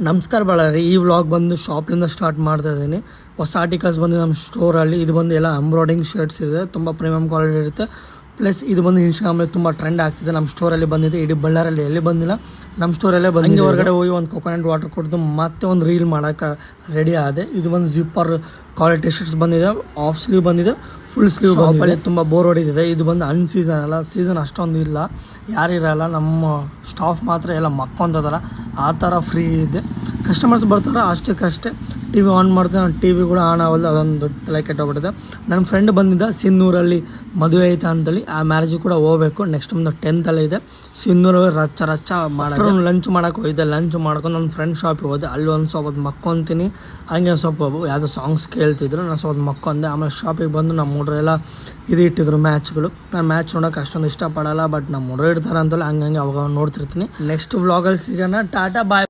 ನಮಸ್ಕಾರ ಬಳ್ಳಾರಿ. ಈ ವ್ಲಾಗ್ ಬಂದು ಶಾಪ್ಲಿಂದ ಸ್ಟಾರ್ಟ್ ಮಾಡ್ತಾ ಇದ್ದೀನಿ. ಹೊಸ ಆರ್ಟಿಕಲ್ಸ್ ಬಂದು ನಮ್ಮ ಸ್ಟೋರಲ್ಲಿ. ಇದು ಬಂದು ಎಲ್ಲ ಎಂಬ್ರಾಯ್ಡಿಂಗ್ ಶರ್ಟ್ಸ್ ಇದೆ, ತುಂಬ ಪ್ರೀಮಿಯಂ ಕ್ವಾಲಿಟಿ ಇರುತ್ತೆ. ಪ್ಲಸ್ ಇದು ಬಂದು ಇನ್ಸ್ಟಾಗ್ರಾಮಲ್ಲಿ ತುಂಬ ಟ್ರೆಂಡ್ ಆಗ್ತಿದೆ. ನಮ್ಮ ಸ್ಟೋರಲ್ಲಿ ಬಂದಿದೆ, ಇಡೀ ಬಳ್ಳಾರಲ್ಲಿ ಎಲ್ಲಿ ಬಂದಿಲ್ಲ, ನಮ್ಮ ಸ್ಟೋರಲ್ಲೇ ಬಂದಿದೆ. ಹೊರಗಡೆ ಹೋಗಿ ಒಂದು ಕೊಕೊನಟ್ ವಾಟರ್ ಕುಡಿದು ಮತ್ತೆ ಒಂದು ರೀಲ್ ಮಾಡೋಕ್ಕೆ ರೆಡಿ ಆದೆ. ಇದು ಒಂದು ಜಿಪ್ಪರ್ ಕ್ವಾಲಿಟಿ ಶರ್ಟ್ಸ್ ಬಂದಿದೆ, ಆಫ್ ಸ್ಲೀವ್ ಬಂದಿದೆ, ಫುಲ್ ಸ್ಲೀವ್ ಬಂದಿದೆ. ತುಂಬ ಬೋರ್ ಹೊಡಿತಿದೆ. ಇದು ಬಂದು ಅನ್ಸೀಸನ್ ಅಲ್ಲ, ಸೀಸನ್ ಅಷ್ಟೊಂದು ಇಲ್ಲ, ಯಾರಿರಲ್ಲ, ನಮ್ಮ ಸ್ಟಾಫ್ ಮಾತ್ರ ಎಲ್ಲ ಮಕ್ಕೊಂತದಾರ, ಆ ಥರ ಫ್ರೀ ಇದೆ. ಕಸ್ಟಮರ್ಸ್ ಬರ್ತಾರೆ ಅಷ್ಟಕ್ಕಷ್ಟೇ. ಟಿ ವಿ ಆನ್ ಮಾಡ್ತಾರೆ, ನಾನು ಟಿ ವಿ ಕೂಡ ಆನ್ ಆಗೋಲ್ಲ, ಅದೊಂದು ದೊಡ್ಡ ತಲೆ ಕೆಟ್ಟೋಗ್ಬಿಟ್ಟಿದೆ. ನನ್ನ ಫ್ರೆಂಡ್ ಬಂದಿದ್ದ, ಸಿನ್ನೂರಲ್ಲಿ ಮದುವೆ ಐತೆ ಅಂತೇಳಿ, ಆ ಮ್ಯಾರೇಜ್ ಕೂಡ ಹೋಗ್ಬೇಕು. ನೆಕ್ಸ್ಟ್ ಒಂದು 10th ಇದೆ. ಸಿನ್ನೂರಲ್ಲಿ ರಚ್ಚ ಮಾಡೋದು. ಲಂಚ್ ಮಾಡೋಕೆ ಹೋಗಿದ್ದೆ. ಲಂಚ್ ಮಾಡ್ಕೊಂಡು ನನ್ನ ಫ್ರೆಂಡ್ ಶಾಪಿಗೆ ಹೋದೆ. ಅಲ್ಲಿ ಒಂದು ಸ್ವಲ್ಪ ಮಕ್ಕೊತೀನಿ. ಹಂಗೆ ಸ್ವಲ್ಪ ಯಾವುದೋ ಸಾಂಗ್ಸ್ ಕೇಳ್ತಿದ್ರು, ನಾನು ಸ್ವಲ್ಪ ಮಕ್ಕೊಂದೆ. ಆಮೇಲೆ ಶಾಪಿಗೆ ಬಂದು ನಮ್ಮ ಹುಡುಗರೆಲ್ಲ ಇದು ಇಟ್ಟಿದ್ರು ಮ್ಯಾಚ್ಗಳು. ನಾನು ಮ್ಯಾಚ್ ನೋಡೋಕೆ ಅಷ್ಟೊಂದು ಇಷ್ಟಪಡಲ್ಲ, ಬಟ್ ನಮ್ಮ ಹುಡುಗರು ಇಡ್ತಾರೆ ಅಂತೇಳಿ ಹಂಗೆ ಅವಾಗ ನೋಡ್ತಿರ್ತೀನಿ. ನೆಕ್ಸ್ಟ್ ವ್ಲಾಗಲ್ಲಿ ಸಿಗೋಣ. ಟಾಟಾ ಬಾಯ್.